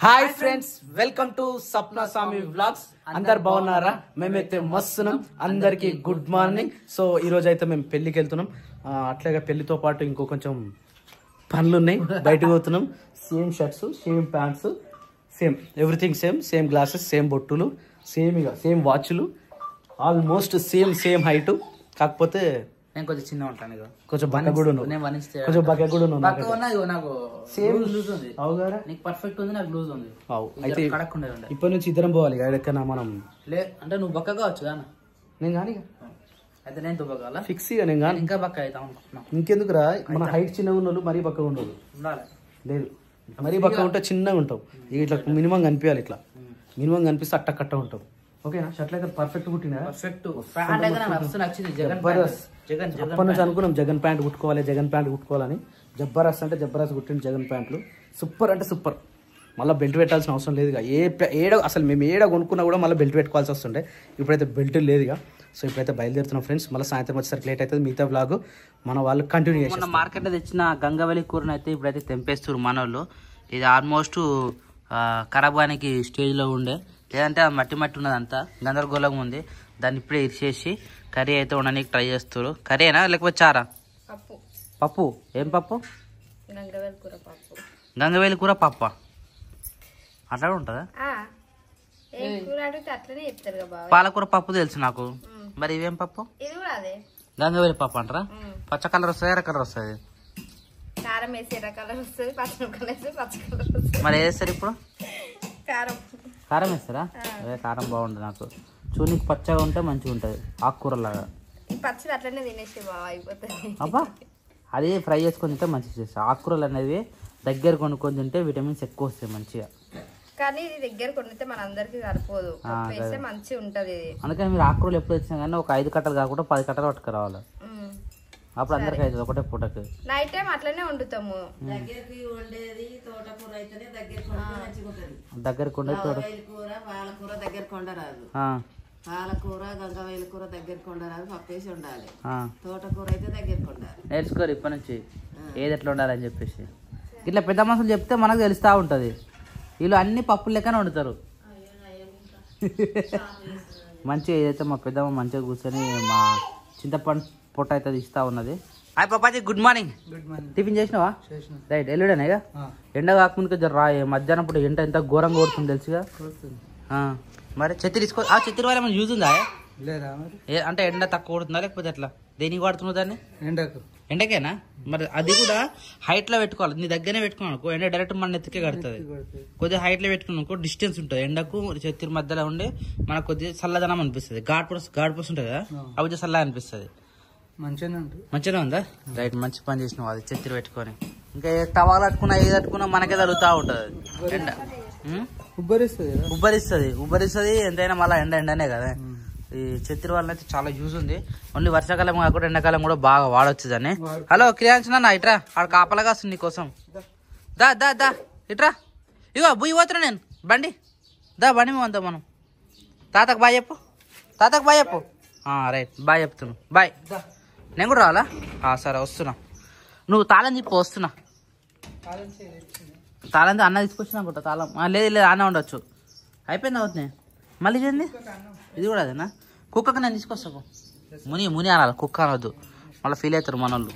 Hi friends, welcome to Sapna Swami vlogs. అందరు బాగున్నారా? మేమైతే మస్తున్నాం. అందరికి గుడ్ మార్నింగ్. సో ఈ రోజు అయితే మేము పెళ్లికి వెళ్తున్నాం. అట్లాగే పెళ్లితో పాటు ఇంకో కొంచెం పనులు ఉన్నాయి, బయటకు పోతున్నాం. Same shirts, same pants, same everything same. Same glasses, same బొట్టులు, సేమ్ ఇక సేమ్ వాచ్లు, ఆల్మోస్ట్ సేమ్ హైట్. కాకపోతే నేను కొంచెం చిన్న ఉంటాను, కొంచెం బక్క కూడా కొంచెం బక్క కూడా నాకు సేమ్ లూజ్ ఉంది. అవుగారా? నీకు పర్ఫెక్ట్ ఉంది, నాకు లూజ్ ఉంది. అయితే కడక్కుండా ఇప్పటి నుంచి ఇద్దరం పోవాలి ఎక్కడెక్కనా మనం. అంటే నువ్వు బక్క కావచ్చు కానీ నేను కానీ అయితే నేను దుబ్బకాల ఫిక్స్ ఇక నేను కానీ ఇంకా బక్క అవుతాం అనుకుంటున్నాను. ఇంకెందుకు రా, మన హైట్ చిన్నగా ఉన్న వాళ్ళు మరీ బక్కగా ఉండదు. ఉండాలి లేదు, మరీ బక్కగా ఉంటే చిన్నగా ఉంటావు. ఇట్లా మినిమం కనిపించాలి, ఇట్లా మినిమం కనిపిస్తే అట్టకట్ట ఉంటావు. ఓకేనా? షర్ట్లు అయితే పర్ఫెక్ట్ కుట్టినా, పర్ఫెక్ట్ ప్యాంట్ అయితే నాకు అసలు నచ్చింది. అప్పటి నుంచి అనుకున్నాం జగన్ ప్యాంట్ కుట్టుకోవాలని. జబ్బరస్ అంటే జబ్బరస్ కుట్టింది జగన్ ప్యాంట్లు. సూపర్ అంటే సూపర్. మళ్ళీ బెల్ట్ పెట్టాల్సిన అవసరం లేదుగా. అసలు మేము ఏడ కొనుక్కున్నా కూడా మళ్ళీ బెల్ట్ పెట్టుకోవాల్సి వస్తుండే. ఇప్పుడైతే బెల్ట్ లేదుగా. సో ఇప్పుడైతే బయలుదేరుతున్నాం ఫ్రెండ్స్. మళ్ళీ సాయంత్రం వచ్చేసరికి లేట్ అవుతుంది. మిగతా వ్లాగ్ మన వాళ్ళు కంటిన్యూ చేసి. మన మార్కెట్లో తెచ్చిన గంగవల్లి కూరను అయితే ఇప్పుడైతే తెంపేస్తారు మన వాళ్ళు. ఇది ఆల్మోస్ట్ ఖరాబ్ కానికి స్టేజ్లో ఉండే, లేదంటే మట్టి ఉన్నది, అంతా గందరగోళంగా ఉంది. దాన్ని ఇప్పుడే ఇరిచేసి కర్రీ అయితే ఉండడానికి ట్రై చేస్తారు. కర్రీనా లేకపోతే చారా? పప్పు. ఏం పప్పు? గంగవేలి కూర పప్ప అట్లా ఉంటుందా? పాలకూర పప్పు తెలుసు నాకు. మరి ఇవేం పప్పు? గంగవేలి పప్పు అంటారా? పచ్చ కలర్ వస్తుంది, ఎర్ర కలర్ వస్తుంది. మరి వేస్తారు ఇప్పుడు? కారం వేస్తారా? అదే కారం బాగుంటుంది నాకు. చూనికి పచ్చగా ఉంటే మంచిగా ఉంటుంది, ఆకుకూరలాగా. అబ్బా, అది ఫ్రై చేసుకొని తింటే మంచిగా చేస్తాయి. ఆకుకూరలు అనేవి దగ్గర కొనుక్కొని తింటే విటమిన్స్ ఎక్కువ వస్తాయి మంచిగా. కానీ ఇది దగ్గర కొనితే మన అందరికి సరిపోదు, మంచిగా ఉంటది. అందుకని మీరు ఆకుకూరలు ఎప్పుడు వచ్చినా కానీ ఒక 5 కట్టలు కాకుండా 10 కట్టలు పట్టుకురావాలి. అప్పుడు అందరికి అవుతుంది ఒకటే పూటకి. నైట్ టైం అట్లనే వండుతాము. దగ్గర కొండ పాలకూర గంగవేలి కూర దగ్గర కొండరాదు, పప్పేసి ఉండాలి. తోటకూర అయితే దగ్గర కొండాలి. నేర్చుకోరు ఇప్పటి నుంచి ఏది ఎట్లా ఉండాలని చెప్పేసి. ఇట్లా పెద్ద మనుషులు చెప్తే మనకు తెలుస్తూ ఉంటుంది. వీళ్ళు అన్ని పప్పులు లెక్కనే వండుతారు. మంచిగా ఏదైతే మా పెద్దమ్మ మంచిగా కూర్చొని మా చింతపండు పొట్ట అయితే ఇస్తా ఉన్నది. Hi పాపాజీ, good morning. టిఫిన్ చేసినావా? రైట్, ఎల్లుడేనా? ఇక ఎండ కాకముందుకు జర రా. మధ్యాహ్నం పూట ఎండ ఎంత ఘోరంగా కొడుతుంది తెలుసుగా. మరి చెత్తి తీసుకో. ఆ చెత్తి వల్ల ఏమైనా యూజ్ ఉందా? లేదా అంటే ఎండ తక్కువ కొడుతుందా లేకపోతే ఎట్లా? దేనికి వాడుతున్నావు దాన్ని? ఎండకేనా? మరి అది కూడా హైట్ లో పెట్టుకోవాలి. నీ దగ్గరనే పెట్టుకున్నాను ఎండ డైరెక్ట్ మన ఎత్తుకే కడుతుంది. కొద్దిగా హైట్ లో పెట్టుకున్నాను డిస్టెన్స్ ఉంటుంది. ఎండకు చెత్తి మధ్యలో ఉండి మనకు కొద్దిగా చల్లదనం అనిపిస్తుంది. గాడ్ పర్స్ ఉంటుంది కదా, అవి చల్లగా అనిపిస్తుంది. మంచిగా ఉందా? రైట్, మంచి పని చేసినావు. అది చెత్తిరి పెట్టుకొని ఇంకా టవాలు కట్టుకున్నా ఏది కట్టుకున్నా మనకే తగులుతూ ఉంటుంది ఎండ. ఉబ్బరిస్తుంది ఎంతైనా మళ్ళీ ఎండనే కదా. ఈ చెత్తిరి వల్ల అయితే చాలా యూజ్ ఉంది. ఓన్లీ వర్షాకాలం కాకుండా ఎండాకాలం కూడా బాగా వాడవచ్చు దాన్ని. హలో క్రియాంశనా, ఇట్రా. ఆడ కాపలాగా వస్తుంది నీకోసం. దా దా దా ఇట్రా. ఇగో బుయ్యి పోతున్నా నేను. బండి బండి మేము అంతా మనం. తాతకు బాయ్ చెప్పు. రైట్, బాయ్ చెప్తున్నాను. బాయ్. నేను కూడా రావాలా? సరే వస్తున్నా. నువ్వు తాళం చెప్పు, వస్తున్నా. తాళం అన్న తీసుకొచ్చిన అనుకుంటా. తాళం లేదు అన్న ఉండొచ్చు. అయిపోయింది అవుతుంది. మళ్ళీ చేయండి. ఇది కూడా అదేనా? కుక్కకి నేను తీసుకొస్తాను. ముని అనాలి, కుక్క అనవద్దు. మళ్ళీ ఫీల్ అవుతారు మన వాళ్ళు.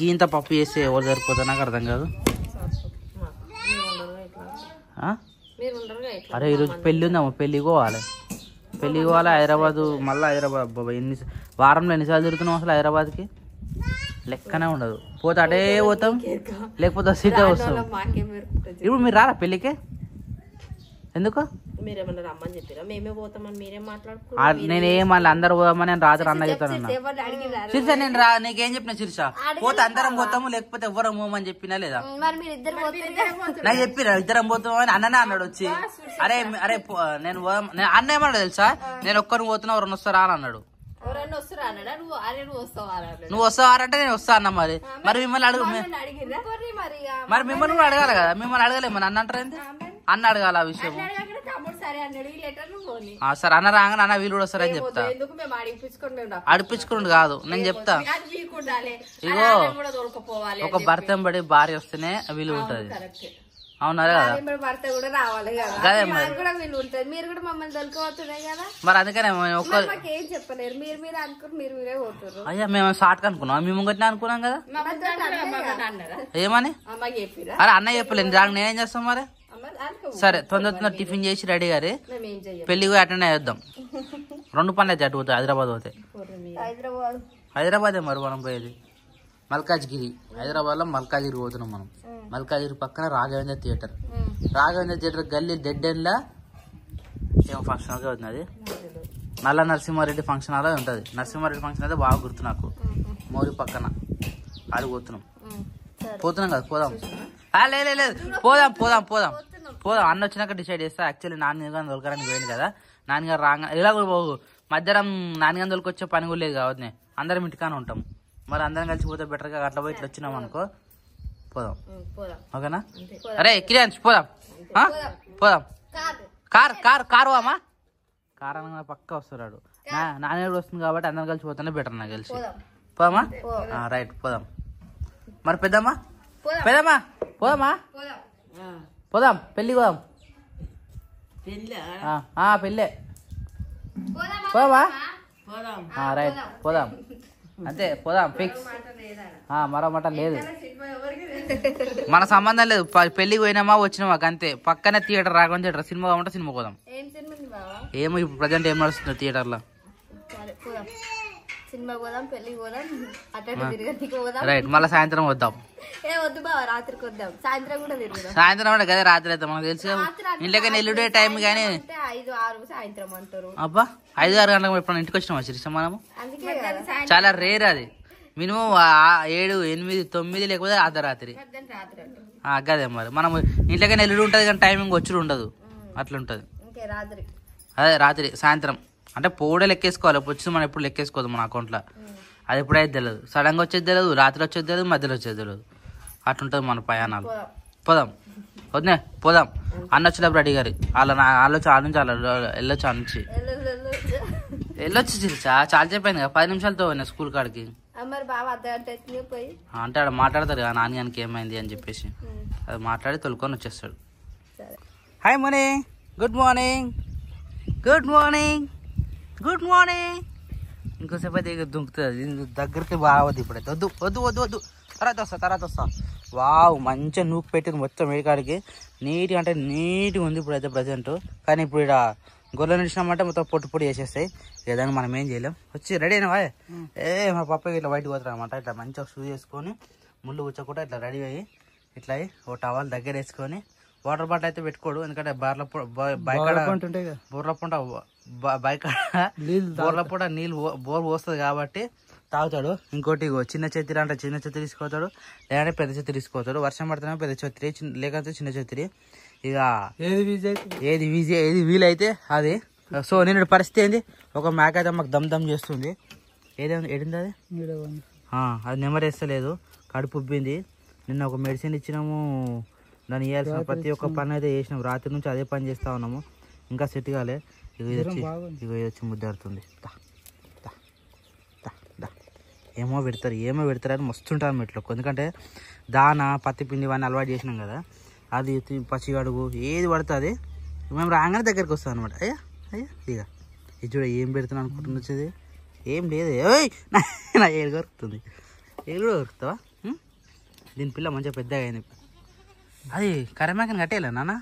గీంత పప్పు చేస్తే ఎవరు సరిపోతుంది నాకు అర్థం కాదు. అరే ఈరోజు పెళ్ళి ఉందమ్మా, పెళ్ళికి పోవాలి హైదరాబాద్. మళ్ళీ హైదరాబాద్ వారంలో ఎన్నిసార్లు తిరుగుతున్నాం అసలు హైదరాబాద్కి? లెక్కనే ఉండదు. పోతే అటే పోతాం, లేకపోతే సీదా వస్తాం. ఇప్పుడు మీరు రారా పెళ్ళికి? ఎందుకు? నేనేం మళ్ళీ అందరు పోదామని నేను రాత్రి అన్న చెప్తాను. శిర్ష నేను నీకేం చెప్పిన శిర్ష? పోతే అందరం పోతాము, లేకపోతే ఎవ్వరం పోమని చెప్పినా లేదా? నాకు చెప్పిన ఇద్దరం పోతామని అన్ననే అన్నాడు వచ్చి. అరే నేను అన్న ఏమన్నాడు తెలుసా? నేను ఒక్కరిని పోతున్నా, ఎవరన్నా వస్తారా అని అన్నాడు. నువ్వు వస్తావారంటే నేను వస్తా అన్న. మరి మిమ్మల్ని అడుగు. మరి మిమ్మల్ని కూడా అడగాలి కదా. మిమ్మల్ని అడగలేము నన్ను అంటారు. అన్న అడగాలి ఆ విషయం. సరే అన్న రాగానే అన్న వీళ్ళు కూడా వస్తారని చెప్తా. అడిపించుకుంటు కాదు నేను చెప్తా. ఇగో ఒక భర్త పడి భార్య వస్తేనే వీలు ఉంటది. అవునదే కదా ఇప్పుడు భర్త కూడా రావాలి కదా అదే మాకు కూడా వీళ్ళు ఉంటారు మీరు కూడా మమ్మల్ని దొరికిపోతున్నాయి కదా మరి అందుకనే ఒక్క మాకేం చెప్పలేరు మీరు అనుకుని మీరే పోతున్నారు అయ్యా మేము షార్ట్ అనుకున్నాం మేము ముంగట్నే అనుకున్నాం కదా ఏమని అమ్మకి చెప్పిరా అరే అన్నయ్య చెప్పలేదు దానికి నేనేం చేస్తాం మరి సరే తొందర టిఫిన్ చేసి రెడీ గారి మేమేం చెయ్యం పెళ్లికి పోయి అటెండ్ అయ్యేద్దాం 2 పనులు అయితే అటు పోతాయి హైదరాబాద్ పోతే హైదరాబాదే మరి మనం పోయేది మల్కాజ్గిరి హైదరాబాద్ లో మల్కాజ్గిరి పోతున్నాం మనం మల్కాజ్గిరి పక్కన రాఘవేంద్ర థియేటర్ రాఘవేంద్ర థియేటర్ గల్లీ డెడ్ ఎండ్ లా ఏమో ఫంక్షన్ హాల్ అవుతుంది అది నల్ల నరసింహారెడ్డి ఫంక్షన్ హాల్ ఉంటుంది నరసింహారెడ్డి ఫంక్షన్ అయితే బాగా గుర్తు నాకు మౌరి పక్కన ఆడి పోతున్నాం కదా పోదాం లేదు పోదాం అన్న వచ్చినాక డిసైడ్ చేస్తా యాక్చువల్లీ నాన్నగారు దొరకడానికి పోయింది కదా నాన్నగారు రాగా ఇలా కూడా పోవు మధ్యాహ్నం నాన్నగారు దొరికొచ్చే పని కూడా లేదు కాబట్టి అందరం ఇంటికానే ఉంటాం మరి అందరం కలిసి పోతే బెటర్గా అట్లా పోయి ఇట్లా వచ్చినాం అనుకో పోదాం ఓకేనా అరే కిరణ్ పోదాం కారు అమ్మా కారు అనగా పక్క వస్తున్నాడు నాన్న వస్తుంది కాబట్టి అందరం కలిసి పోతేనే బెటర్ నాకు కలిసి పోదామా రైట్ పోదాం మరి పెద్దమ్మా పోదాం పెళ్ళి పోదాం పెళ్ళే పోదామా రైట్ పోదాం అంతే పోదాం ఫిక్స్ మరో మాట లేదు మన సంబంధం లేదు పెళ్లికి పోయినామా వచ్చినామా అంతే పక్కనే థియేటర్ రాఘవన్ థియేటర్ సినిమా కావాలంటే సినిమా పోదాం ఏమో ఇప్పుడు ప్రజెంట్ ఏం నడుస్తుంది థియేటర్ లో సినిమా పోదాం పెళ్లికి పోదాం అటు తిరిగి పోదాం రైట్ మళ్ళీ సాయంత్రం వద్దాం వద్దు బావ రాత్రికి వద్దాం సాయంత్రం కూడా తిరుగుదాం సాయంత్రం అంటే కదా రాత్రి అయితే మనకు తెలుసు ఇంట్లోకి ఎల్లుడే టైం కానీ 5-6 సాయంత్రం అంటారు అబ్బా 5-6 గంటలకు ఎప్పుడు ఇంటికి వచ్చినామా శిరీష మనము చాలా రేర్ అది మినిమం 7-8-9 లేకపోతే అర్ధరాత్రి అదే మరి మనం ఇంట్లోకి ఎల్లుడు ఉంటుంది కానీ టైమింగ్ వచ్చి ఉండదు అట్లుంటది అదే రాత్రి సాయంత్రం అంటే పోడే లెక్కేసుకోవాలి వచ్చింది మనం ఎప్పుడు లెక్కేసుకోదు మన అకౌంట్లో అది ఎప్పుడైతే తెలియదు సడన్ గా వచ్చేది తెలియదు రాత్రి వచ్చేది తెలియదు మధ్యలో వచ్చేది తెలియదు అట్లుంటది మన ప్రయాణాలు పోదాం వద్దే పోదాం అన్న వచ్చినప్పుడు రెడీ గారి వెళ్ళొచ్చు నుంచి వెళ్ళొచ్చు చాలా చెప్పాను కదా 10 నిమిషాలతో స్కూల్ కాడికి అంటే ఆడ మాట్లాడతారు కదా నాన్నగానికి ఏమైంది అని చెప్పేసి అది మాట్లాడి తొలుకొని వచ్చేస్తాడు హాయ్ మార్నింగ్ గుడ్ మార్నింగ్ ఇంకోసేపు అయితే దుంకుతుంది దగ్గరికి బాగోద్దు ఇప్పుడైతే వద్దు తర్వాత వస్తా వావ్ మంచిగా నూకు పెట్టింది మొత్తం వేడికాడికి నీట్గా అంటే నీట్గా ఉంది ఇప్పుడైతే ప్రజెంట్ కానీ ఇప్పుడు ఇక్కడ గొర్రెలు నిలిచినామంటే మొత్తం పొట్టు చేసేస్తాయి ఏదైనా మనం ఏం చేయలేం వచ్చి రెడీ అయినా మా పప్పకి ఇట్లా బయటకు పోతారు అనమాట ఇట్లా మంచిగా షూ చేసుకొని ముళ్ళు కూర్చోకుండా ఇట్లా రెడీ అయ్యి ఇట్లా ఓ టవల్ దగ్గర వేసుకొని వాటర్ బాటిల్ అయితే పెట్టుకోడు ఎందుకంటే బోర్ల పూట నీళ్ళు బోర్ పోస్తుంది కాబట్టి తాగుతాడు ఇంకోటి చిన్న ఛత్రి అంటే చిన్న ఛత్రి తీసుకోతాడు లేదంటే పెద్ద ఛత్రి తీసుకోతాడు వర్షం పడుతున్నా పెద్ద ఛత్రి లేకపోతే చిన్న ఛత్రి ఇక ఏది వీలైతే అది సో నేను పరిస్థితి ఏంది ఒక మేక అయితే మాకు దమ్ చేస్తుంది ఏడింది అది అది నెమరేస్తలేదు కడుపు ఉబ్బింది నిన్న ఒక మెడిసిన్ ఇచ్చినాము దాన్ని ఇవ్వాల్సిన ప్రతి ఒక్క పని అయితే చేసినాం రాత్రి నుంచి అదే పని చేస్తా ఉన్నాము ఇంకా సెట్ కాలే ఇది వచ్చి ముద్దాడుతుంది ఏమో పెడతారు అని మస్తుంటారు మెట్లో ఎందుకంటే దాన పత్తి పిండి ఇవన్నీ అలవాటు చేసినాం కదా అది పచ్చిగడుగు ఏది పడుతుంది మేము రాగానే దగ్గరికి వస్తాం అనమాట అయ్యా ఇది చూడ ఏం పెడుతున్నాను అనుకుంటుంది వచ్చేది ఏం లేదు నా ఏడు కొరుకుతుంది ఏడు కూడా కొరుకుతావా దీని పిల్ల మంచిగా పెద్దగా అయింది అది కరెమాకని కట్టేయాలి నాన్న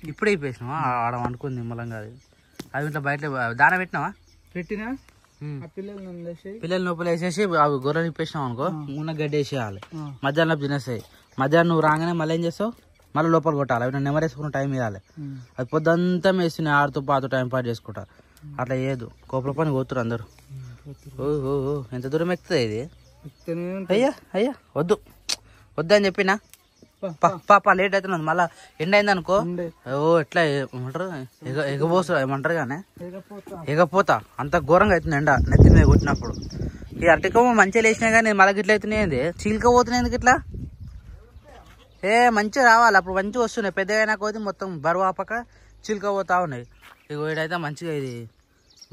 ఇప్పుడే ఇప్పేసినావా ఆడ అనుకుంది నిమ్మలంగా అది ఇట్లా బయట దాన పెట్టినా పిల్లలు నొప్పులు వేసేసి అవి గొర్రెలు ఇప్పేసినావు అనుకో ఉన్న గడ్డి వేసేయాలి మధ్యాహ్నం తినేస్తాయి మధ్యాహ్నం నువ్వు రాగానే మళ్ళీ ఏం చేస్తావు మళ్ళీ లోపల కొట్టాలి అవి నెమరేసుకున్న టైం ఇవ్వాలి అది పొద్దంతా వేస్తున్నాయి ఆడుతూ పాతో టైం పాటు చేసుకుంటా అట్లా ఏదు కోపల పని పోతురు అందరు ఓహో ఎంత దూరం ఎక్కుతుంది ఇది అయ్యా వద్దని చెప్పినా పాప లేట్ అవుతున్నది మళ్ళా ఎండ అయింది అనుకో ఎట్లా ఏమంటారు ఎగబోసు ఏమంటారు కానీ ఎగపోతా అంత ఘోరంగా అవుతుంది ఎండ నెత్తి మీద కొట్టినప్పుడు ఈ అరటికమ్మ మంచిగా లేచినాయి కానీ మళ్ళీ గిట్ల అవుతున్నాయి చీలిక పోతున్నాయి ఎందుకు ఇట్లా మంచిగా రావాలి అప్పుడు మంచిగా వస్తున్నాయి పెద్దగా అయినా కొద్ది మొత్తం బరువు ఆపక చీలిక పోతా ఉన్నాయి ఇక వీడైతే మంచిగా ఇది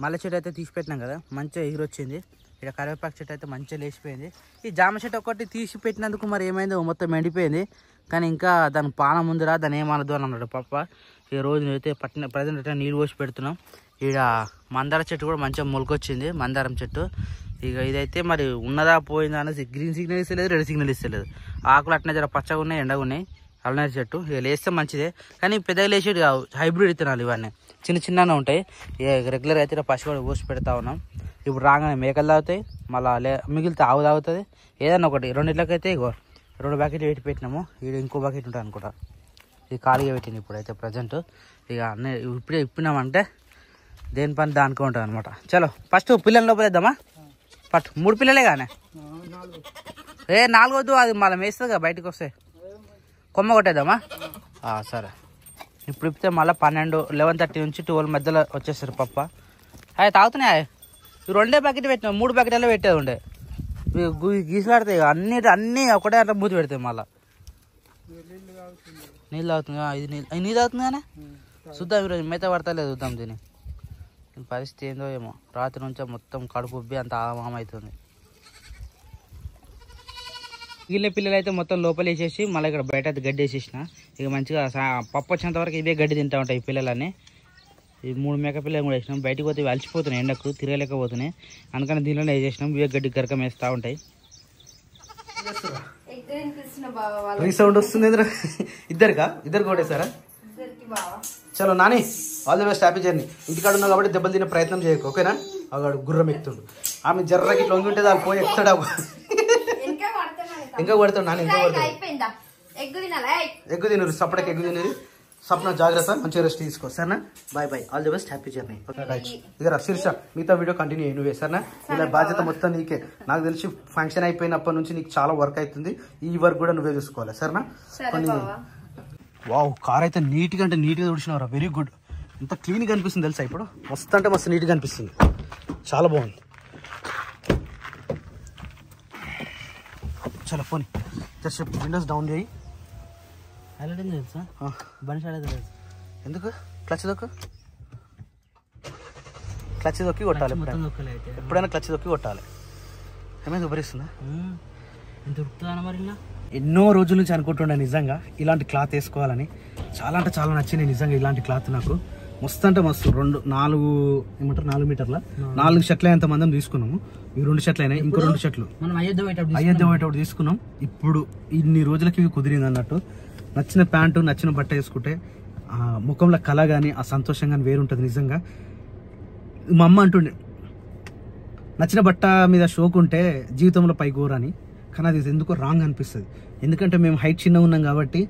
మల్లె చెట్టు అయితే తీసి పెట్టినాం కదా మంచిగా ఎగిరొచ్చింది ఇక్కడ కరివేపాకు చెట్టు అయితే మంచిగా లేచిపోయింది. ఈ జామ చెట్టు ఒకటి తీసి పెట్టినందుకు మరి ఏమైందో మొత్తం ఎండిపోయింది. కానీ ఇంకా దాని పానం ముందురా దాన్ని ఏమనదు అని అన్నాడు పప్ప. ఈ రోజు అయితే ప్రజెంట్ అయితే నీళ్ళు పోసి పెడుతున్నాం. ఇక్కడ మందార చెట్టు కూడా మంచిగా మొలకొచ్చింది, మందారం చెట్టు. ఇక ఇదైతే మరి ఉన్నదా పోయిందా అనేసి గ్రీన్ సిగ్నల్ ఇస్తలేదు, రెడ్ సిగ్నల్ ఇస్తలేదు. ఆకులు అట్నే జర పచ్చగా ఉన్నాయి, ఎండగా ఉన్నాయి. అల్లనేరు చెట్టు ఇక లేస్తే మంచిదే, కానీ పెద్దగా లేచేది కావు, హైబ్రిడ్ విత్తనాలు ఇవన్నీ చిన్న చిన్నగా ఉంటాయి. ఇక రెగ్యులర్ అయితే పచ్చి కూడా పోసి పెడతా ఉన్నాం. ఇప్పుడు రాగానే మేకలు తాగుతాయి, మళ్ళీ మిగిలితే ఆవు తాగుతుంది. ఏదన్నా ఒకటి రెండిట్లకైతే ఇగో 2 బకెట్లు పెట్టి పెట్టినాము. ఇక్కడ ఇంకో బకెట్ ఉంటుంది అనుకుంటా, ఇది ఖాళీగా పెట్టింది ఇప్పుడైతే ప్రజెంట్. ఇక అన్నీ ఇప్పుడే ఇప్పినామంటే దేని పని దానికే ఉంటుంది అనమాట. చలో ఫస్ట్ పిల్లల లోపలేద్దామా? పట్టు 3 పిల్లలే కానీ 4 వద్దు, అది మళ్ళీ వేస్తుంది కదా బయటకు వస్తే. కొమ్మ కొట్టేద్దామా? సరే. ఇప్పుడు ఇప్పితే మళ్ళీ 11:30 నుంచి 12 మధ్యలో వచ్చేస్తారు పప్ప. అవి తాగుతున్నాయి. 2 బకెట్ పెట్టినా, 3 బకెట్లో పెట్టేది ఉండే. గీసులాడతాయి అన్నీ ఒకటే అట్లా మూతి పెడతాయి. మళ్ళీ నీళ్ళు తాగుతుంది, ఇది నీళ్ళు తాగుతుంది కానీ చూద్దాం ఈరోజు మిగతా పడతలేదు, చూద్దాం దీన్ని పరిస్థితి ఏందో ఏమో. రాత్రి నుంచే మొత్తం కడుపు ఉబ్బి అంత ఆగమం అవుతుంది. మిగిలిన పిల్లలు అయితే మొత్తం లోపల వేసేసి మళ్ళీ ఇక్కడ బయట అయితే గడ్డి వేసేసిన. ఇక మంచిగా పప్పు వచ్చేంత వరకు ఇవే గడ్డి తింటూ ఉంటాయి పిల్లలని. ఈ 3 మేక పిల్లలు కూడా వేసినాం. బయటకు పోతే అలసిపోతున్నాయి, ఎండకు తిరగలేకపోతున్నాయి. అందుకని దీనిలోనే వేసేసినాం. ఇవే గడ్డి గరకం వేస్తూ ఉంటాయి. రీసౌండ్ వస్తుంది ఇద్దరు కొట్టేసారా? చలో Nani, all the best, happy journey. ఇంటికాడ ఉన్నావు కాబట్టి దెబ్బలు తినే ప్రయత్నం చేయకు, ఓకేనా? అగాడు గుర్రం ఎక్కుతుండు. ఆమె జర్రకి ఇట్లా వంగి ఉంటుంది, అది పోయి ఎక్కుతాడు. ఇంకా కొడతాడు నాని, ఇంకా కొడతాడు. ఎగ్గు తినరు, సపడకి ఎగ్గు తినరు. సప్న జాగ్రత్త, మంచిగా రెస్ట్ తీసుకో, సరేనా? Bye bye, all the best, happy journey. Right, ఇక శిరీష మిగతా వీడియో కంటిన్యూ అయ్యి నువ్వే, సరేనా? ఇలా బాధ్యత మొత్తం నీకే. నాకు తెలిసి ఫంక్షన్ అయిపోయినప్పటి నుంచి నీకు చాలా వర్క్ అవుతుంది. ఈ వర్క్ కూడా నువ్వే చూసుకోవాలి, సరేనా? కొన్ని వావ్, కార్ అయితే నీట్గా అంటే నీట్గా తుడిచినవరా, వెరీ గుడ్. ఎంత క్లీన్గా అనిపిస్తుంది తెలుసా ఇప్పుడు? మస్తు అంటే మస్తు నీట్గా అనిపిస్తుంది, చాలా బాగుంది. చలో పోనీ, జస్ట్ విండోస్ డౌన్ చేయి. హైలైట్ ఏం తెలుసా? బండి స్టార్ట్ అయితే ఎందుకు? క్లచ్ దొక్కి కొట్టాలి, ఎప్పుడైనా క్లచ్ దొక్కి కొట్టాలి. ఏమైనా ఉపరిస్తుందా? ఎంత ఉరుకుతుందా మరి? ఎన్నో రోజుల నుంచి అనుకుంటుండే నిజంగా ఇలాంటి క్లాత్ వేసుకోవాలని. చాలా అంటే చాలా నచ్చింది నిజంగా ఇలాంటి క్లాత్ నాకు. మస్తు అంటే మస్తు. 4 మీటర్ల 4 షర్ట్లు ఎంత మందం తీసుకున్నాము. ఈ 2 షర్ట్లు అయినాయి, ఇంకో 2 షర్ట్లు మనం అయోధ్య పోయేటప్పుడు తీసుకున్నాం. ఇప్పుడు ఇన్ని రోజులకి ఇవి కుదిరింది అన్నట్టు. నచ్చిన ప్యాంటు నచ్చిన బట్ట వేసుకుంటే ముఖంలో కళ కానీ ఆ సంతోషం కానీ వేరుంటుంది నిజంగా. మా అమ్మ అంటుండే నచ్చిన బట్ట మీద షోకుంటే జీవితంలో పైగోరని. కానీ అది ఎందుకో రాంగ్ అనిపిస్తుంది. ఎందుకంటే మేము హైట్ చిన్నగా ఉన్నాం కాబట్టి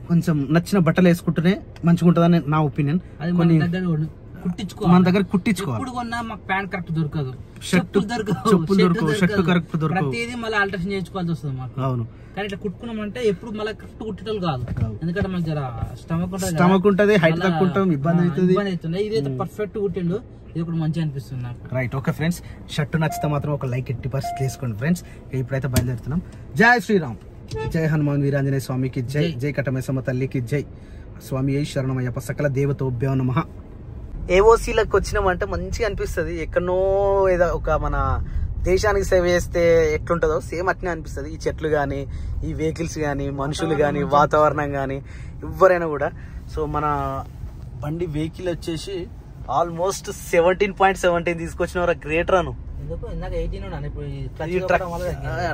కొంచెం నచ్చిన బట్టలు వేసుకుంటేనే మంచిగా ఉంటుందని నా ఒపీనియన్. కొన్ని మన దగ్గర కుట్టించుకోవాలి. ప్యాంట్ కరెక్ట్ దొరకదు, చెప్పులు దొరకవు, షర్ట్ కరెక్ట్ దొరకవు, మళ్ళీ ఆల్టరేషన్ చేయించుకోవాల్సి వస్తుంది మాకు. అవును, కానీ ఇట్లా కుట్టుకున్నామంటే ఎప్పుడు మళ్ళీ కరెక్ట్ కుట్టేటోళ్ళు కాదు. ఎందుకంటే మనకి స్టమక్ ఉంటుంది, హైట్ తక్కువ ఉంటాం, ఇబ్బంది అవుతుంది. ఇదైతే పర్ఫెక్ట్ కుట్టిండు, ఇది కూడా మంచిగా అనిపిస్తుంది నాకు. రైట్, ఓకే ఫ్రెండ్స్, షర్ట్ నచ్చితే మాత్రం ఒక లైక్ 80% వేసుకోండి ఫ్రెండ్స్. ఇప్పుడైతే బయలుదేరుతున్నాం. జై శ్రీరామ్, జై హనుమాన్ వీరాంజనేయ స్వామికి జై, జై కటమేసమ్మ తల్లికి జై, స్వామి శరణమయ్యప్ప, సకల దేవతోభ్యో నమః. ఏఓసీలకు వచ్చినామంటే మంచిగా అనిపిస్తుంది. ఎక్కడనో ఏదో ఒక మన దేశానికి సేవ చేస్తే ఎట్లుంటుందో సేమ్ అట్నే అనిపిస్తుంది. ఈ చెట్లు కానీ, ఈ వెహికల్స్ కానీ, మనుషులు కానీ, వాతావరణం కానీ, ఎవరైనా కూడా. సో మన బండి వెహికల్ వచ్చేసి ఆల్మోస్ట్ 17.17 తీసుకొచ్చిన గ్రేట్ రాను.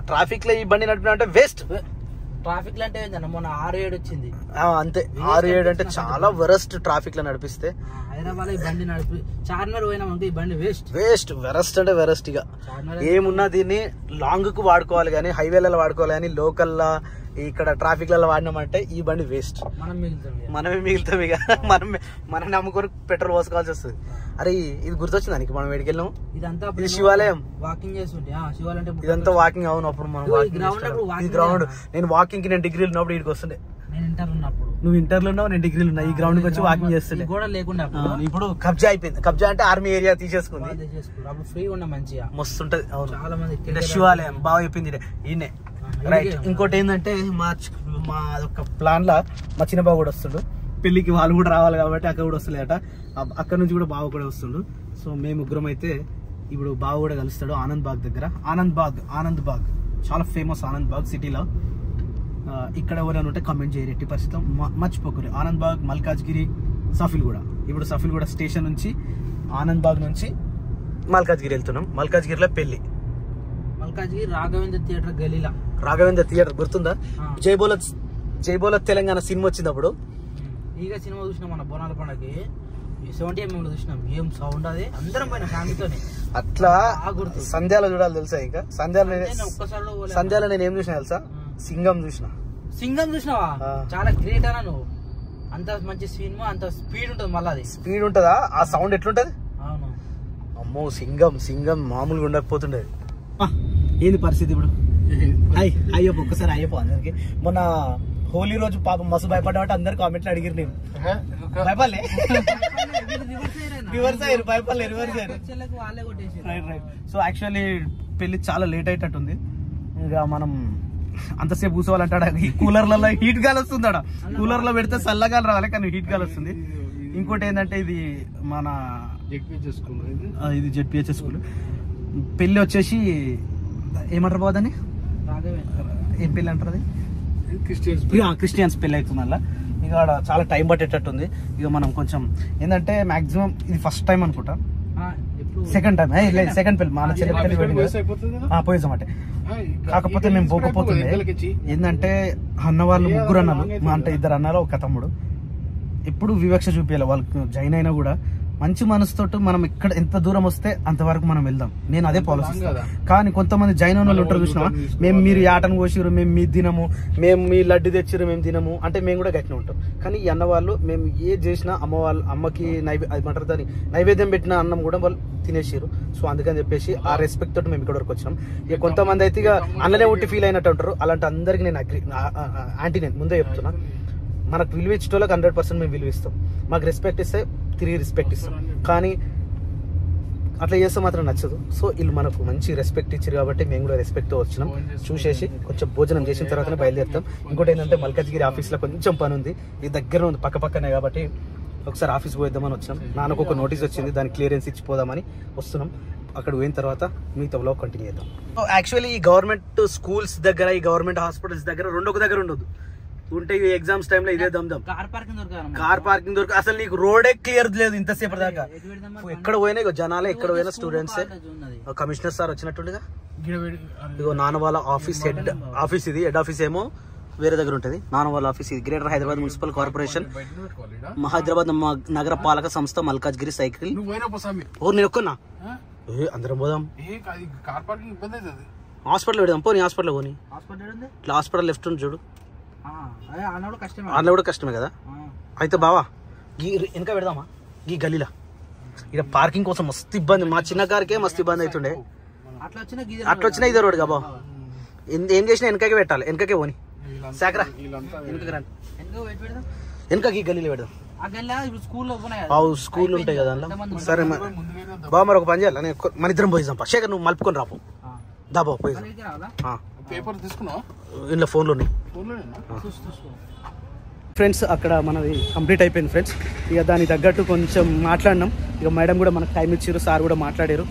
ట్రాఫిక్ లో ఈ బండి నడిపిన వేస్ట్. ట్రాఫిక్ లో అంటే మొన్న 6-7 వచ్చింది అంతే. 6-7 అంటే చాలా వరస్ట్ ట్రాఫిక్ లో నడిపిస్తే. హైదరాబాద్ ఈ బండి నడిపి చార్మినార్ పోయినామంటే ఈ బండి వేస్ట్ వరస్ట్ అంటే వరస్ట్. ఇక ఏమున్నా దీన్ని లాంగ్ కు వాడుకోవాలి కానీ, హైవేలలో వాడుకోవాలి కానీ, లోకల్ ఇక్కడ ట్రాఫిక్ లలో వాడినామంటే ఈ బండి వేస్ట్. మనమే మిగులుతాం. ఇక మనం నమ్ముకొని పెట్రోల్ పోసుకోవాల్సి వస్తుంది. అరే ఇది గుర్తొచ్చింది దానికి మనం ఎక్కడికి వెళ్ళాము. ఇదంతా శివాలయం, వాకింగ్ చేస్తుంటే ఇదంతా వాకింగ్. అవును, అప్పుడు మనం ఈ గ్రౌండ్, నేను వాకింగ్ కి నేను డిగ్రీలు ఉన్నప్పుడు ఇక్కడికి వస్తుండే. నువ్వు ఇంటర్లో ఉన్నావు, నేను డిగ్రీలు ఉన్నా. ఈ గ్రౌండ్ కి వచ్చి వాకింగ్ చేస్తుండే. కూడా లేకుండా ఇప్పుడు కబ్జా అయిపోయింది. కబ్జా అంటే ఆర్మీ ఏరియా తీసేసుకుంది. ఫ్రీగా ఉన్నా మంచిగా మస్తు ఉంటది. అవును, చాలా మంది శివాలయం బాగా చెప్పింది ఈయనే. రైట్, ఇంకోటి ఏంటంటే మా ఒక ప్లాన్ లా మా చిన్న బాబు కూడా వస్తుండు పెళ్లికి. వాళ్ళు కూడా రావాలి కాబట్టి అక్కడ కూడా వస్తలేదట. అక్కడ నుంచి కూడా బావ కూడా వస్తుండు. సో మేము ముగ్గురం అయితే ఇప్పుడు బావ కూడా కలుస్తాడు ఆనంద్ బాగ్ దగ్గర. ఆనంద్ బాగ్ చాలా ఫేమస్. ఆనంద్ బాగ్ సిటీలో ఇక్కడ ఎవరైనా ఉంటే కమెంట్ చేయరు ఎట్టి పరిస్థితిలో మర్చిపోకరు. ఆనంద్ బాగ్, మల్కాజ్గిరి, సఫిల్గూడ. ఇప్పుడు సఫిల్గూడ స్టేషన్ నుంచి ఆనంద్ బాగ్ నుంచి మల్కాజ్గిరి వెళ్తున్నాం. మల్కాజ్గిరిలో పెళ్లి. మల్కాజ్గిరి రాఘవేంద్ర థియేటర్ గలీలా. రాఘవేంద్ర థియేటర్ గుర్తుందా? జైబోల తెలంగాణ సినిమా వచ్చింది అప్పుడు. ఈగ సినిమా చూసినాం మన బోనాల పండుగకి 70mm లో చూసినాం. ఏం సౌండ్ అది, అందరం పోయిన ఫ్యామిలీతోనే. అట్లా సంధ్యాలో చూడాలి తెలుసా? ఇంకా సంధ్యాలో నేను ఏం చూసినా తెలుసా? సింగం చూసినావా? చాలా గ్రేట్ అన్నా నువ్వు. అంత మంచి సినిమా, అంత స్పీడ్ ఉంటుంది. మళ్ళీ అది స్పీడ్ ఉంటుందా? ఆ సౌండ్ ఎట్లుంటది? అవును అమ్మో, సింగం మామూలుగా ఉండకపోతుండేది. ఏంది పరిస్థితి ఇప్పుడు? అయ్యప్ప ఒక్కసారి అయ్యప్ప అందరికి. మొన్న హోలీ రోజు పాపం మస్తు భయపడ్డా అందరు కామెంట్లు అడిగిరు. నేను భయపడలే, రివర్స్ అయ్యారు. సో యాక్చువల్లీ పెళ్లి చాలా లేట్ అయ్యేటట్టుంది. ఇక మనం అంతసేపు కూర్చోవాలంటాడా? ఈ కూలర్లలో హీట్ గాలి వస్తుంది. కూలర్ లో పెడితే చల్లగాలి రావాలి, కానీ హీట్ గాలి వస్తుంది. ఇంకోటి ఏంటంటే ఇది మన జెడ్పిహెచ్ఎస్ స్కూల్. పెళ్లి వచ్చేసి ఏమంటారు బాదని, ఏం పెళ్లి అంటారు అది? క్రిస్టియన్స్ పెళ్లి అవుతుంది. అలా ఇక చాలా టైం పట్టేటట్టుంది. ఇక మనం కొంచెం ఏంటంటే మాక్సిమం ఇది ఫస్ట్ టైం అనుకుంటా, సెకండ్ టైం లేదు, సెకండ్ పెళ్లి. మన చెల్లి పోయేసామంటే కాకపోతే మేము పోకపోతుండే. ఏంటంటే అన్న వాళ్ళు ముగ్గురు అన్నారు, అంటే 2 అన్నారు, ఒక తమ్ముడు. ఎప్పుడు వివక్ష చూపించాలి వాళ్ళకి. జైన్ అయినా కూడా మంచి మనసుతో మనం ఇక్కడ ఎంత దూరం వస్తే అంతవరకు మనం వెళ్దాం. నేను అదే పాలసీ. కానీ కొంతమంది జైన్ వాళ్ళు ఉంటారు చూసినా, మేము మీరు యాటను కోసిరు, మేము మీ తినము, మేము మీ లడ్డు తెచ్చిరు, మేము తినము అంటే మేము కూడా గట్టిన ఉంటాం. కానీ ఈ అన్న వాళ్ళు మేము ఏది చేసినా అమ్మకి నైవేద్యం పెట్టిన అన్నం కూడా వాళ్ళు తినేసారు. సో అందుకని చెప్పేసి ఆ రెస్పెక్ట్ తోటి మేము ఇక్కడ వరకు వచ్చినాం. ఇక కొంతమంది అయితే ఇక అన్ననే ఉట్టి ఫీల్ అయినట్టు ఉంటారు. అలాంటి అందరికి నేను ఆంటీ నేను ముందే చెప్తున్నా, మనకు విలువ ఇచ్చేటోళ్ళకి 100% మేము విలువ ఇస్తాం. మాకు రెస్పెక్ట్ ఇస్తే తిరిగి రెస్పెక్ట్ ఇస్తాం. కానీ అట్లా చేస్తే మాత్రం నచ్చదు. సో వీళ్ళు మనకు మంచి రెస్పెక్ట్ ఇచ్చారు కాబట్టి మేము కూడా రెస్పెక్ట్తో వచ్చినాం. చూసేసి కొంచెం భోజనం చేసిన తర్వాతనే బయలుదేరుతాం. ఇంకోటి ఏంటంటే మల్కాజ్గిరి ఆఫీస్లో కొంచెం పని ఉంది. ఈ దగ్గర ఉంది, పక్కనే కాబట్టి ఒకసారి ఆఫీస్ పోయిద్దామని వచ్చినాం. నాన్నకు ఒక నోటీస్ వచ్చింది, దాని క్లియరెన్స్ ఇచ్చిపోదామని వస్తున్నాం. అక్కడ పోయిన తర్వాత మిగతా వ్లాగ్ కంటిన్యూ చేద్దాం. యాక్చువల్లీ ఈ గవర్నమెంట్ స్కూల్స్ దగ్గర, ఈ గవర్నమెంట్ హాస్పిటల్స్ దగ్గర ఒక దగ్గర ఉండదు. ఉంటే ఎగ్జామ్స్ టైంలో ఇదే దమ్దం. కార్ పార్కింగ్ దొరక అసలు నీకు రోడే క్లియర్ లేదు ఇంతసేపటి దాకా. ఎక్కడ పోయినా జనాలే, ఎక్కడ పోయినా స్టూడెంట్స్. కమిషనర్ సార్ వచ్చినట్టుండగా. ఇగో నాన్న వాళ్ళ ఆఫీస్, హెడ్ ఆఫీస్ ఇది. హెడ్ ఆఫీస్ ఏమో వేరే దగ్గర ఉంటుంది. నాన్న వాళ్ళ ఆఫీస్ ఇది. Greater Hyderabad municipal corporation, Hyderabad నగర పాలక సంస్థ, మల్కాజ్గిరి సైకిల్. నేను ఒక్కనా? అందరం పోదాం. హాస్పిటల్ పెడదాం. పోనీ హాస్పిటల్ పోనీ. ఇట్లా హాస్పిటల్ లెఫ్ట్ ఉంది చూడు, అన్న కూడా కష్టమే కదా. అయితే బావా వెనక పెడదామా? ఈ గలీలా ఇక్కడ పార్కింగ్ కోసం మస్తు ఇబ్బంది. మా చిన్న కార్కే మస్తు ఇబ్బంది అవుతుండే. అట్లా వచ్చినా ఇదే రోడ్ గా బావ. ఏం చేసినా వెనకకే పెట్టాలి. వెనకకే పోని సాకరా, వెనక ఈ గలీలో పెడదాం. స్కూల్ ఉంటాయి కదా అందులో. సరే బావ, మరి ఒక పని చేయాలి, మన ఇద్దరం పోయిద్దాం. శేఖర్ నువ్వు మలుపుకొని రాపో. దాబా పోయి ఇంట్లో ఫోన్లో ఫ్రెండ్స్. అక్కడ మనది కంప్లీట్ అయిపోయింది ఫ్రెండ్స్. ఇక దానికి తగ్గట్టు కొంచెం మాట్లాడినాం. ఇక మేడం కూడా మనకు టైం ఇచ్చారు, సార్ కూడా మాట్లాడారు.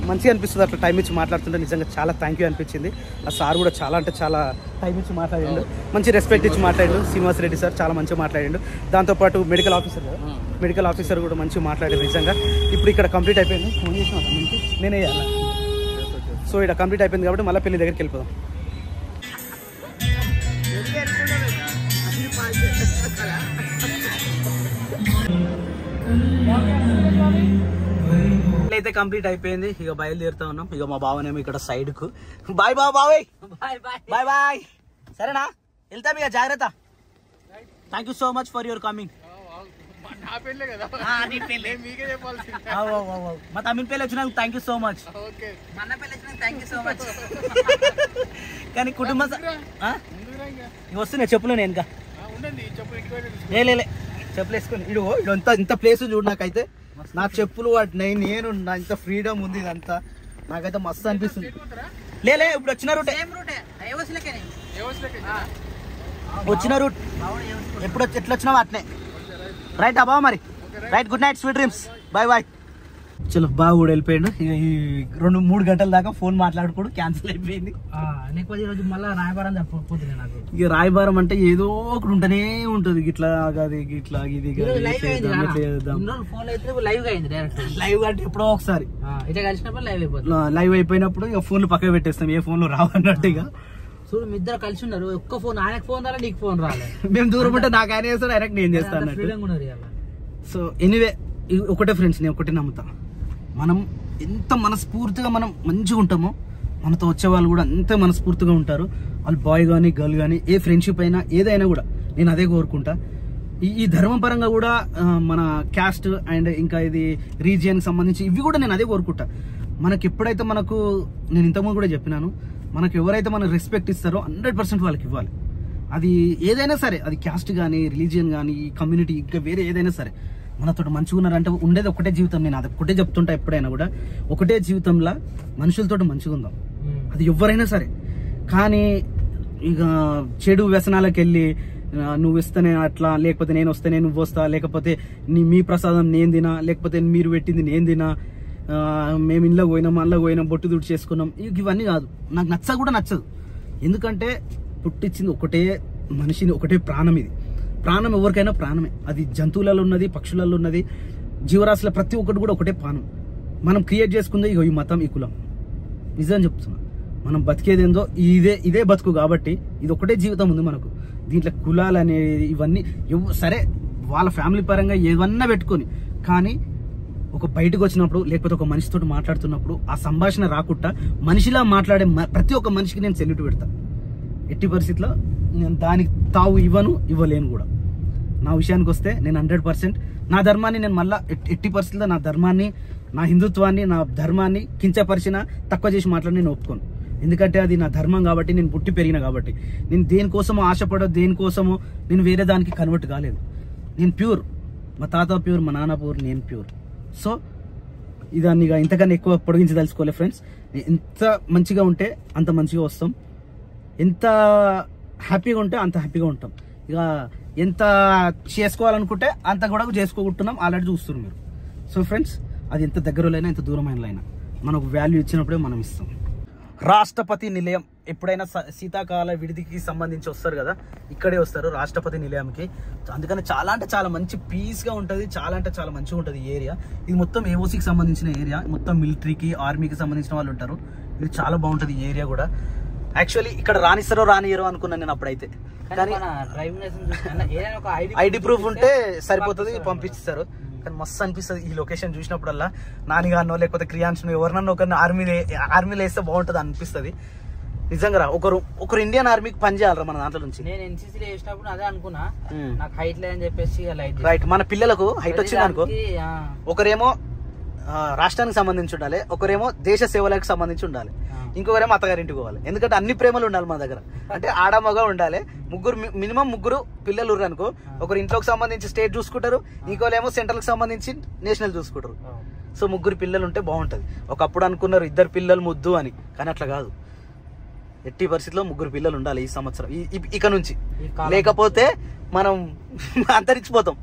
మంచిగా అనిపిస్తుంది అట్లా టైం ఇచ్చి మాట్లాడుతుంటే. నిజంగా చాలా థ్యాంక్ యూ అనిపించింది. ఆ సార్ కూడా చాలా అంటే చాలా టైం ఇచ్చి మాట్లాడిండు, మంచి రెస్పెక్ట్ ఇచ్చి మాట్లాడిండు. శ్రీనివాస్ రెడ్డి సార్ చాలా మంచిగా మాట్లాడిండు. దాంతోపాటు మెడికల్ ఆఫీసర్ కూడా మంచిగా మాట్లాడారు నిజంగా. ఇప్పుడు ఇక్కడ కంప్లీట్ అయిపోయింది. ఫోన్ చేసిన నేనే చేయాలి. సో ఇక్కడ కంప్లీట్ అయిపోయింది కాబట్టి మళ్ళీ పెళ్లి దగ్గరికి వెళ్ళిపోదాం. అయితే కంప్లీట్ అయిపోయింది. ఇక బయలుదేరుతా ఉన్నాం. ఇక మా బావనేమో ఇక్కడ సైడ్ కు. బాయ్ బాబాయ్, బాయ్ బాయ్. సరేనా, వెళ్తాం ఇక. జాగ్రత్త. Thank you so much for your coming. మా తమిళ పెళ్ళి వచ్చినందుకు థ్యాంక్ యూ సో మచ్. కానీ కుటుంబ వస్తున్నాయి చెప్పులు. నేను ఇంకా చెప్పులు వేసుకుని ఇడు ఇంత ప్లేస్ చూడు. నాకైతే నా చెప్పులు నేను నా ఇంత ఫ్రీడమ్ ఉంది. ఇదంతా నాకైతే మస్తు అనిపిస్తుంది. లేలే ఇప్పుడు వచ్చిన రూట్ ఎప్పుడు ఎట్లా వచ్చినావు అట్నే. రైట్ అబ్బా మరి. Right, good night, sweet dreams, bye bye. చలో బాగా కూడా వెళ్ళిపోయాడు. ఈ 2-3 గంటల దాకా ఫోన్ మాట్లాడుకోడు క్యాన్సిల్ అయిపోయింది. లేకపోతే ఈరోజు మళ్ళీ రాయబారం పోతుంది నాకు. ఇక రాయబారం అంటే ఏదో ఒకటి ఉంటేనే ఉంటది, గిట్లా అది గిట్లా ఇది లైవ్ అంటే ఎప్పుడో ఒకసారి ఇట్లా కలిసినప్పుడు లైవ్ అయిపోతుంది. లైవ్ అయిపోయినప్పుడు ఇక ఫోన్లు పక్కన పెట్టేస్తాం, ఏ ఫోన్లు రావన్నట్టు. ఇక చూడు మీ ఇద్దరు కలిసి ఉన్నారు, ఒక్క ఫోన్ ఆయనకు ఫోన్ రాలే నీకు ఫోన్ రాలే. మేము దూరం ఉంటే నాకు ఆయన చేస్తాడు, ఆయనకు నేను చేస్తాను. సో ఎనీవే ఒకటే ఫ్రెండ్స్, నేను ఒకటి నమ్ముతా, మనం ఎంత మనస్ఫూర్తిగా మనం మంచిగా ఉంటామో మనతో వచ్చే వాళ్ళు కూడా అంతే మనస్ఫూర్తిగా ఉంటారు. వాళ్ళు బాయ్ కానీ గర్ల్ కానీ ఏ ఫ్రెండ్షిప్ అయినా ఏదైనా కూడా నేను అదే కోరుకుంటా. ఈ ధర్మపరంగా కూడా మన క్యాస్ట్ అండ్ ఇంకా ఇది రీజియన్కి సంబంధించి ఇవి కూడా నేను అదే కోరుకుంటా. మనకి ఎప్పుడైతే మనకు నేను ఇంతకుముందు కూడా చెప్పినాను, మనకు ఎవరైతే మనకు రెస్పెక్ట్ ఇస్తారో 100% వాళ్ళకి ఇవ్వాలి. అది ఏదైనా సరే, అది క్యాస్ట్ కానీ రిలీజియన్ కానీ కమ్యూనిటీ ఇంకా వేరే ఏదైనా సరే, మనతో మంచిగా ఉన్నారంటే ఉండేది ఒకటే జీవితం. నేను అది ఒకటే చెప్తుంటా ఎప్పుడైనా కూడా, ఒకటే జీవితంలో మనుషులతో మంచిగా ఉందాం, అది ఎవరైనా సరే. కానీ ఇక చెడు వ్యసనాలకు వెళ్ళి నువ్వు ఇస్తేనే అట్లా, లేకపోతే నేను వస్తేనే నువ్వు వస్తా, లేకపోతే మీ ప్రసాదం నేను తినా, లేకపోతే మీరు పెట్టింది నేను తినా, మేము ఇంట్లో పోయినాం అందులో పోయినాం బొట్టు దుడ్డు చేసుకున్నాం, ఇవన్నీ కాదు. నాకు నచ్చదు. ఎందుకంటే పుట్టించింది ఒకటే మనిషిని, ఒకటే ప్రాణం. ఇది ప్రాణం ఎవరికైనా ప్రాణమే. అది జంతువులలో ఉన్నది, పక్షులలో ఉన్నది, జీవరాశుల ప్రతి ఒక్కటి కూడా ఒకటే ప్రాణం. మనం క్రియేట్ చేసుకుందే ఇగో ఈ మతం, ఈ కులం. నిజం చెప్తున్నా, మనం బతికేదేందో ఇదే బతుకు కాబట్టి ఇది ఒకటే జీవితం ఉంది మనకు. దీంట్లో కులాలు అనేది ఇవన్నీ సరే వాళ్ళ ఫ్యామిలీ పరంగా ఏవన్నా పెట్టుకొని, కానీ ఒక బయటకు వచ్చినప్పుడు లేకపోతే ఒక మనిషితో మాట్లాడుతున్నప్పుడు ఆ సంభాషణ రాకుండా మనిషిలా మాట్లాడే ప్రతి ఒక్క మనిషికి నేను సెల్యూట్ పెడతా. ఎట్టి పరిస్థితిలో నేను దానికి తావు ఇవ్వలేను కూడా. నా విషయానికి వస్తే నేను 100% నా ధర్మాన్ని నేను మళ్ళీ ఎట్టి పరిస్థితుల్లో నా ధర్మాన్ని, నా హిందుత్వాన్ని, నా ధర్మాన్ని కించపరిచిన తక్కువ చేసి మాట్లాడి నేను ఒప్పుకోను. ఎందుకంటే అది నా ధర్మం కాబట్టి, నేను పుట్టి పెరిగిన కాబట్టి. నేను దేనికోసమో ఆశపడో, దేనికోసమో నేను వేరే దానికి కన్వర్ట్ కాలేదు. నేను ప్యూర్, మా తాత ప్యూర్, మా నాన్న ప్యూర్, నేను ప్యూర్. సో ఇదాన్ని ఇక ఇంతకన్నా ఎక్కువ పొడిగించదలుచుకోలే ఫ్రెండ్స్. ఎంత మంచిగా ఉంటే అంత మంచిగా వస్తాం, ఎంత హ్యాపీగా ఉంటే అంత హ్యాపీగా ఉంటాం. ఇక ఎంత చేసుకోవాలనుకుంటే అంత కూడా చేసుకోకుంటున్నాం, ఆల్రెడీ చూస్తున్నారు మీరు. సో ఫ్రెండ్స్, అది ఎంత దగ్గరలైనా ఎంత దూరమైనలైనా మనకు వాల్యూ ఇచ్చినప్పుడే మనం ఇస్తాం. రాష్ట్రపతి నిలయం ఎప్పుడైనా శీతాకాల విడిదికి సంబంధించి వస్తారు కదా, ఇక్కడే వస్తారు రాష్ట్రపతి నిలయంకి. అందుకని చాలా అంటే చాలా మంచి పీస్గా ఉంటుంది, చాలా అంటే చాలా మంచిగా ఉంటుంది ఈ ఏరియా. ఇది మొత్తం ఏఓసీకి సంబంధించిన ఏరియా, మొత్తం మిలిటరీకి ఆర్మీకి సంబంధించిన వాళ్ళు ఉంటారు. ఇది చాలా బాగుంటుంది ఈ ఏరియా కూడా. యాక్చువల్లీ ఇక్కడ రానియరో అనుకున్నాను నేను అప్పుడైతే, కానీ ఐడి ప్రూఫ్ ఉంటే సరిపోతుంది, పంపిస్తారు. కానీ మస్తు అనిపిస్తుంది ఈ లొకేషన్ చూసినప్పుడల్లా. నానిగానో లేకపోతే క్రియాన్స్ను ఎవరినన్నా ఒకరిని ఆర్మీలో వేస్తే బాగుంటుంది అనిపిస్తుంది నిజంగా. ఒకరు ఇండియన్ ఆర్మీకి పని చేయాలరా మన దాంట్లో నుంచి. నేను ఎన్సీసీలో వేసినప్పుడు అదే అనుకున్నా, నాకు హైట్ లేదని చెప్పేసి రైట్. మన పిల్లలకు హైట్ వచ్చింది అనుకో, ఒకరేమో రాష్ట్రానికి సంబంధించి ఉండాలి, ఒకరేమో దేశ సేవలకు సంబంధించి ఉండాలి, ఇంకొకరేమో అత్తగారింటికి పోవాలి. ఎందుకంటే అన్ని ప్రేమలు ఉండాలి మన దగ్గర. అంటే ఆడమగ ఉండాలి, మినిమం ముగ్గురు పిల్లలు అనుకో, ఒకరు ఇంట్లోకి సంబంధించి స్టేట్ చూసుకుంటారు, ఇంకోలేమో సెంట్రల్ కి సంబంధించి నేషనల్ చూసుకుంటారు. సో ముగ్గురు పిల్లలు ఉంటే బాగుంటది. ఒకప్పుడు అనుకున్నారు 2 పిల్లలు ముద్దు అని, కానీ అట్లా కాదు. ఎట్టి పరిస్థితిలో 3 పిల్లలు ఉండాలి ఈ సంవత్సరం, ఇక నుంచి. లేకపోతే మనం అంతరించిపోతాం.